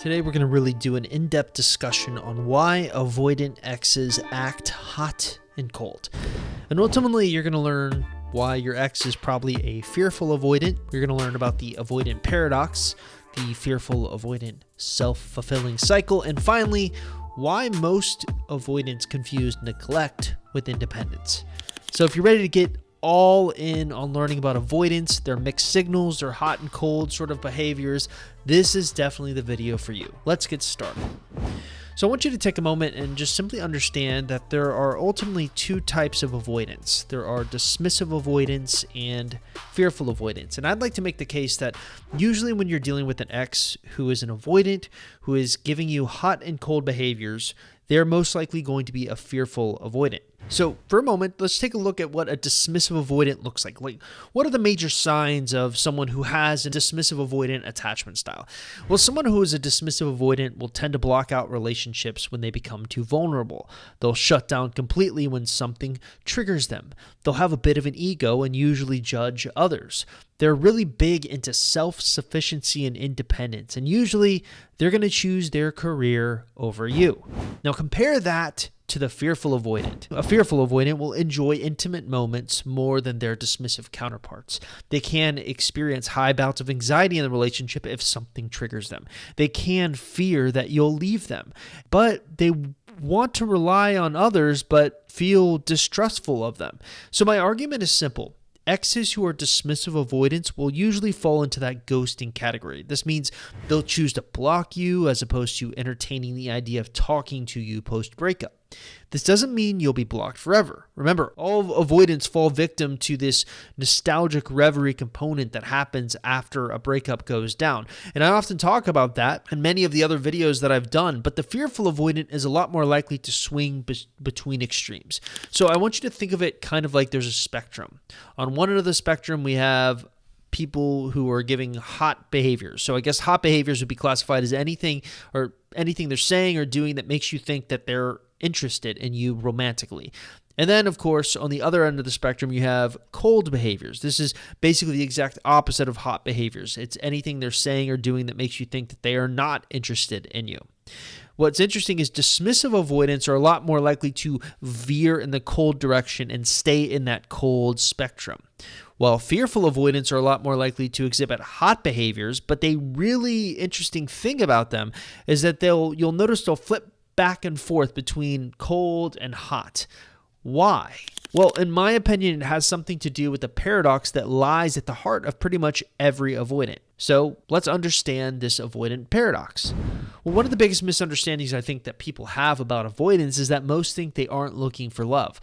Today we're going to really do an in-depth discussion on why avoidant exes act hot and cold. And ultimately you're going to learn why your ex is probably a fearful avoidant. You're going to learn about the avoidant paradox, the fearful avoidant self-fulfilling cycle, and finally, why most avoidants confuse neglect with independence. So if you're ready to get all in on learning about avoidance, their mixed signals, their hot and cold sort of behaviors, this is definitely the video for you. Let's get started. So I want you to take a moment and just simply understand that there are ultimately two types of avoidance. There are dismissive avoidance and fearful avoidance. And I'd like to make the case that usually when you're dealing with an ex who is an avoidant, who is giving you hot and cold behaviors, they're most likely going to be a fearful avoidant. So for a moment, let's take a look at what a dismissive avoidant looks like. Like, what are the major signs of someone who has a dismissive avoidant attachment style? Well, someone who is a dismissive avoidant will tend to block out relationships when they become too vulnerable. They'll shut down completely when something triggers them. They'll have a bit of an ego and usually judge others. They're really big into self-sufficiency and independence, and usually they're going to choose their career over you. Now compare that to the fearful avoidant. A fearful avoidant will enjoy intimate moments more than their dismissive counterparts. They can experience high bouts of anxiety in the relationship if something triggers them. They can fear that you'll leave them, but they want to rely on others but feel distrustful of them. So my argument is simple. Exes who are dismissive avoidants will usually fall into that ghosting category. This means they'll choose to block you as opposed to entertaining the idea of talking to you post-breakup. This doesn't mean you'll be blocked forever. Remember, all avoidants fall victim to this nostalgic reverie component that happens after a breakup goes down. And I often talk about that in many of the other videos that I've done, but the fearful avoidant is a lot more likely to swing between extremes. So I want you to think of it kind of like there's a spectrum. On one end of the spectrum, we have people who are giving hot behaviors. So I guess hot behaviors would be classified as anything they're saying or doing that makes you think that they're interested in you romantically. And then, of course, on the other end of the spectrum, you have cold behaviors. This is basically the exact opposite of hot behaviors. It's anything they're saying or doing that makes you think that they are not interested in you. What's interesting is dismissive avoidants are a lot more likely to veer in the cold direction and stay in that cold spectrum, while fearful avoidants are a lot more likely to exhibit hot behaviors. But the really interesting thing about them is that you'll notice they'll flip back and forth between cold and hot. Why? Well, in my opinion, it has something to do with the paradox that lies at the heart of pretty much every avoidant. So let's understand this avoidant paradox. Well, one of the biggest misunderstandings I think that people have about avoidance is that most think they aren't looking for love.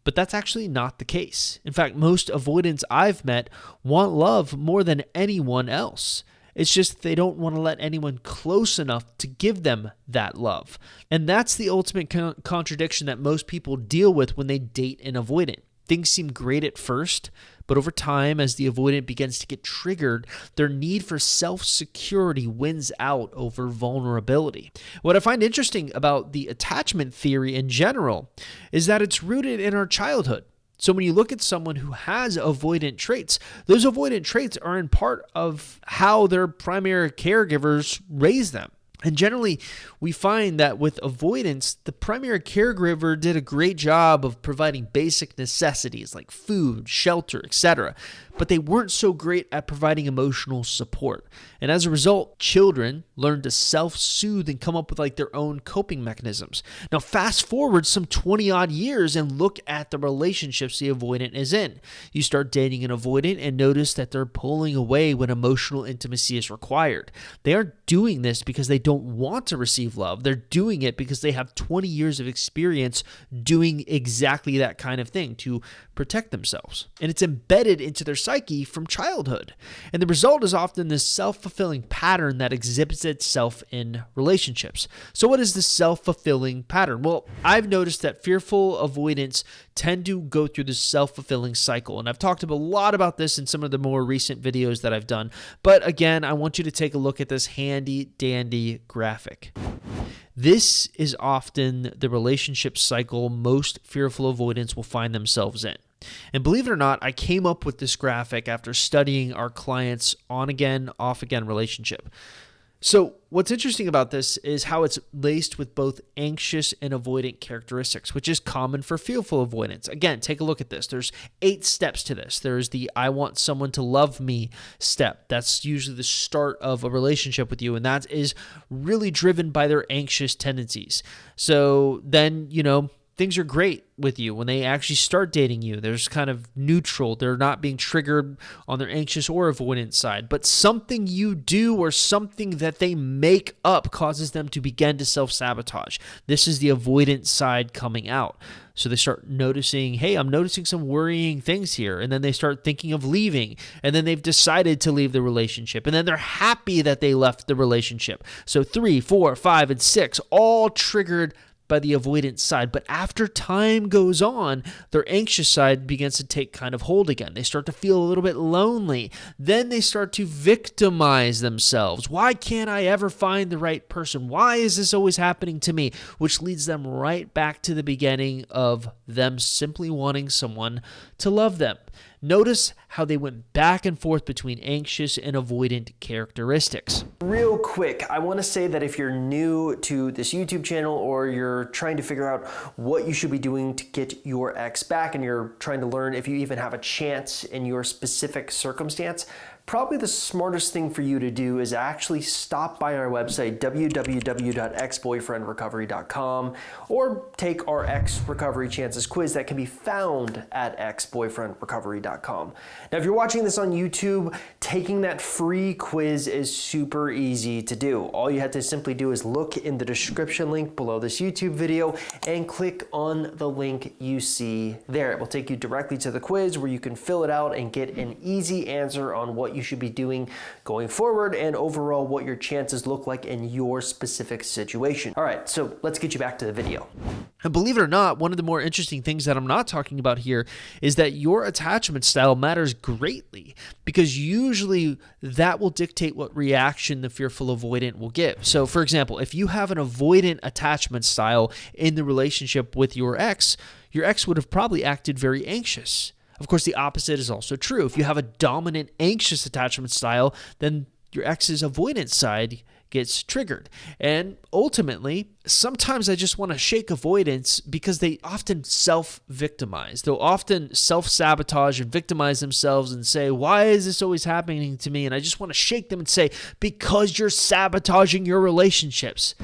But that's actually not the case. In fact, most avoidants I've met want love more than anyone else. It's just they don't want to let anyone close enough to give them that love. And that's the ultimate contradiction that most people deal with when they date an avoidant. Things seem great at first, but over time, as the avoidant begins to get triggered, their need for self-security wins out over vulnerability. What I find interesting about the attachment theory in general is that it's rooted in our childhood. So when you look at someone who has avoidant traits, those avoidant traits are in part of how their primary caregivers raise them. And generally, we find that with avoidance, the primary caregiver did a great job of providing basic necessities like food, shelter, etc. But they weren't so great at providing emotional support. And as a result, children learn to self-soothe and come up with like their own coping mechanisms. Now, fast forward some 20 odd years and look at the relationships the avoidant is in. You start dating an avoidant and notice that they're pulling away when emotional intimacy is required. They aren't doing this because they don't want to receive love. They're doing it because they have 20 years of experience doing exactly that kind of thing to protect themselves. And it's embedded into their psyche from childhood. And the result is often this self-fulfilling pattern that exhibits itself in relationships. So what is the self-fulfilling pattern? Well, I've noticed that fearful avoidants tend to go through this self-fulfilling cycle. And I've talked a lot about this in some of the more recent videos that I've done. But again, I want you to take a look at this handy dandy graphic. This is often the relationship cycle most fearful avoidants will find themselves in. And believe it or not, I came up with this graphic after studying our clients' on-again, off-again relationship. So what's interesting about this is how it's laced with both anxious and avoidant characteristics, which is common for fearful avoidance. Again, take a look at this. There's 8 steps to this. There's the I want someone to love me step. That's usually the start of a relationship with you, and that is really driven by their anxious tendencies. So then, things are great with you when they actually start dating you. There's kind of neutral. They're not being triggered on their anxious or avoidant side, but something you do or something that they make up causes them to begin to self-sabotage. This is the avoidant side coming out. So they start noticing, hey, I'm noticing some worrying things here. And then they start thinking of leaving. And then they've decided to leave the relationship. And then they're happy that they left the relationship. So 3, 4, 5, and 6, all triggered by the avoidant side. But after time goes on, their anxious side begins to take kind of hold again. They start to feel a little bit lonely. Then they start to victimize themselves. Why can't I ever find the right person? Why is this always happening to me? Which leads them right back to the beginning of them simply wanting someone to love them. Notice how they went back and forth between anxious and avoidant characteristics. Real quick, I want to say that if you're new to this YouTube channel or you're trying to figure out what you should be doing to get your ex back and you're trying to learn if you even have a chance in your specific circumstance, probably the smartest thing for you to do is actually stop by our website, www.exboyfriendrecovery.com, or take our Ex Recovery Chances quiz that can be found at exboyfriendrecovery.com. Now, if you're watching this on YouTube, taking that free quiz is super easy to do. All you have to simply do is look in the description link below this YouTube video and click on the link you see there. It will take you directly to the quiz where you can fill it out and get an easy answer on what you should be doing going forward and overall what your chances look like in your specific situation. All right, so let's get you back to the video. And believe it or not, one of the more interesting things that I'm not talking about here is that your attachment style matters greatly, because usually that will dictate what reaction the fearful avoidant will give. So for example, if you have an avoidant attachment style in the relationship with your ex would have probably acted very anxious. Of course, the opposite is also true. If you have a dominant anxious attachment style, then your ex's avoidance side gets triggered. And ultimately, sometimes I just want to shake avoidance because they often self-victimize. They'll often self-sabotage and victimize themselves and say, why is this always happening to me? And I just want to shake them and say, because you're sabotaging your relationships.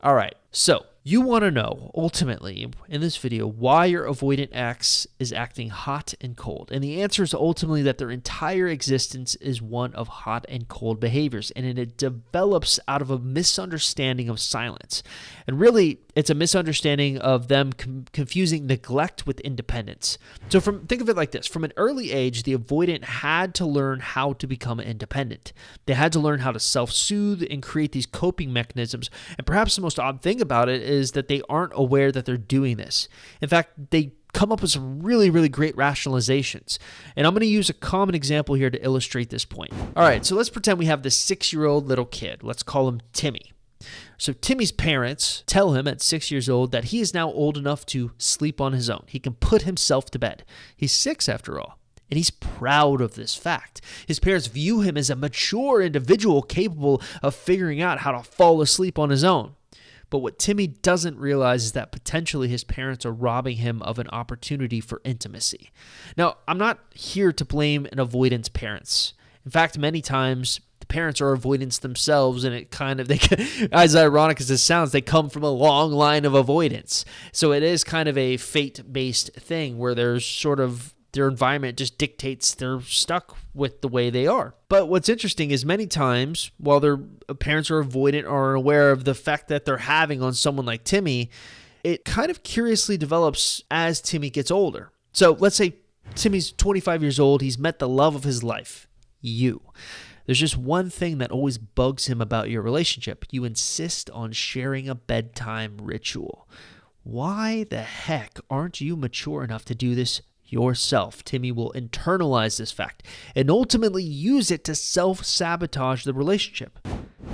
All right, so you want to know, ultimately, in this video, why your avoidant ex is acting hot and cold. And the answer is ultimately that their entire existence is one of hot and cold behaviors, and it develops out of a misunderstanding of silence. And really, it's a misunderstanding of them confusing neglect with independence. So think of it like this. From an early age, the avoidant had to learn how to become independent. They had to learn how to self-soothe and create these coping mechanisms. And perhaps the most odd thing about it is that they aren't aware that they're doing this. In fact, they come up with some really, really great rationalizations. And I'm going to use a common example here to illustrate this point. All right, so let's pretend we have this 6-year-old little kid. Let's call him Timmy. So Timmy's parents tell him at 6 years old that he is now old enough to sleep on his own. He can put himself to bed. He's 6 after all, and he's proud of this fact. His parents view him as a mature individual capable of figuring out how to fall asleep on his own. But what Timmy doesn't realize is that potentially his parents are robbing him of an opportunity for intimacy. Now, I'm not here to blame an avoidance parents. In fact, many times the parents are avoidance themselves, and it kind of, as ironic as this sounds, they come from a long line of avoidance. So it is kind of a fate-based thing where there's sort of their environment just dictates they're stuck with the way they are. But what's interesting is many times, while their parents are avoidant or unaware of the effect that they're having on someone like Timmy, it kind of curiously develops as Timmy gets older. So let's say Timmy's 25 years old. He's met the love of his life, you. There's just one thing that always bugs him about your relationship. You insist on sharing a bedtime ritual. Why the heck aren't you mature enough to do this yourself? Timmy will internalize this fact and ultimately use it to self-sabotage the relationship.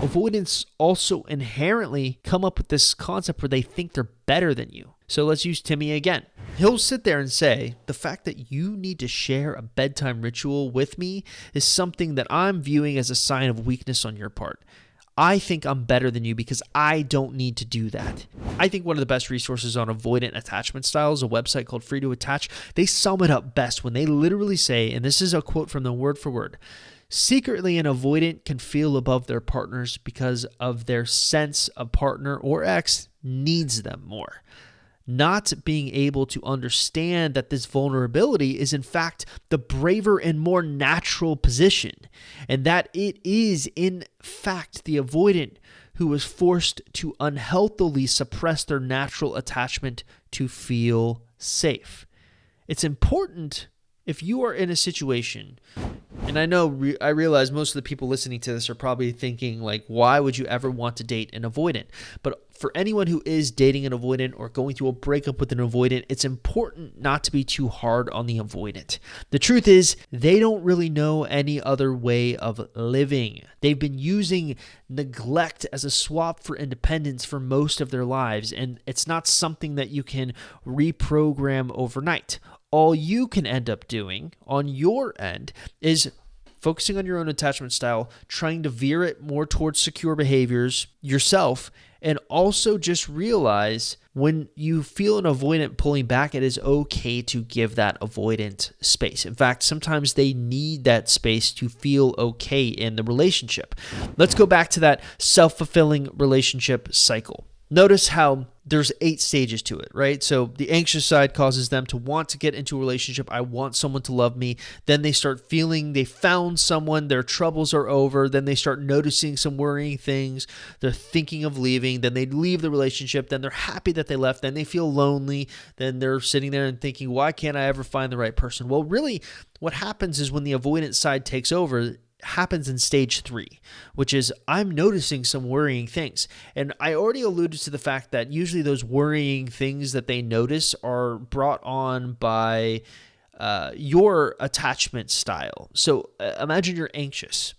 Avoidants also inherently come up with this concept where they think they're better than you. So let's use Timmy again. He'll sit there and say, the fact that you need to share a bedtime ritual with me is something that I'm viewing as a sign of weakness on your part. I think I'm better than you because I don't need to do that. I think one of the best resources on avoidant attachment styles, a website called Free to Attach, they sum it up best when they literally say, and this is a quote from them word for word, secretly an avoidant can feel above their partners because of their sense a partner or ex needs them more. Not being able to understand that this vulnerability is in fact the braver and more natural position, and that it is in fact the avoidant who is forced to unhealthily suppress their natural attachment to feel safe. It's important if you are in a situation, and I realize most of the people listening to this are probably thinking like, why would you ever want to date an avoidant? But for anyone who is dating an avoidant or going through a breakup with an avoidant, it's important not to be too hard on the avoidant. The truth is, they don't really know any other way of living. They've been using neglect as a swap for independence for most of their lives, and it's not something that you can reprogram overnight. All you can end up doing on your end is focusing on your own attachment style, trying to veer it more towards secure behaviors yourself, and also just realize when you feel an avoidant pulling back, it is okay to give that avoidant space. In fact, sometimes they need that space to feel okay in the relationship. Let's go back to that self-fulfilling relationship cycle. Notice how there's 8 stages to it, right? So the anxious side causes them to want to get into a relationship. I want someone to love me. Then they start feeling they found someone, their troubles are over. Then they start noticing some worrying things. They're thinking of leaving. Then they leave the relationship. Then they're happy that they left. Then they feel lonely. Then they're sitting there and thinking, why can't I ever find the right person? Well, really, what happens is when the avoidant side takes over, happens in stage 3, which is I'm noticing some worrying things. And I already alluded to the fact that usually those worrying things that they notice are brought on by your attachment style. So imagine you're anxious.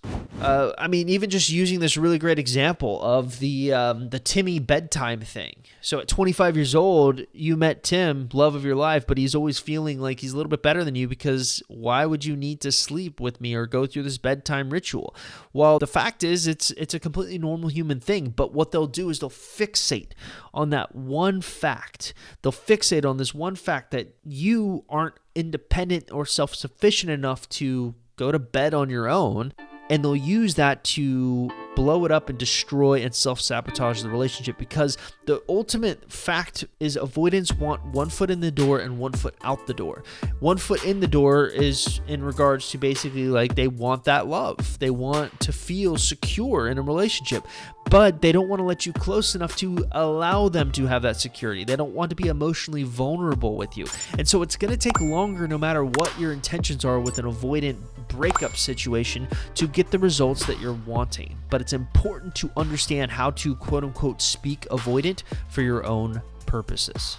Even just using this really great example of the Timmy bedtime thing. So at 25 years old, you met Tim, love of your life, but he's always feeling like he's a little bit better than you because why would you need to sleep with me or go through this bedtime ritual? Well, the fact is it's a completely normal human thing, but what they'll do is they'll fixate on that one fact. They'll fixate on this one fact that you aren't independent or self-sufficient enough to go to bed on your own, and they'll use that to blow it up and destroy and self-sabotage the relationship, because the ultimate fact is avoidants want one foot in the door and one foot out the door. One foot in the door is in regards to basically like they want that love. They want to feel secure in a relationship, but they don't want to let you close enough to allow them to have that security. They don't want to be emotionally vulnerable with you. And so it's going to take longer no matter what your intentions are with an avoidant breakup situation to get the results that you're wanting. But it's important to understand how to quote unquote speak avoidant for your own purposes.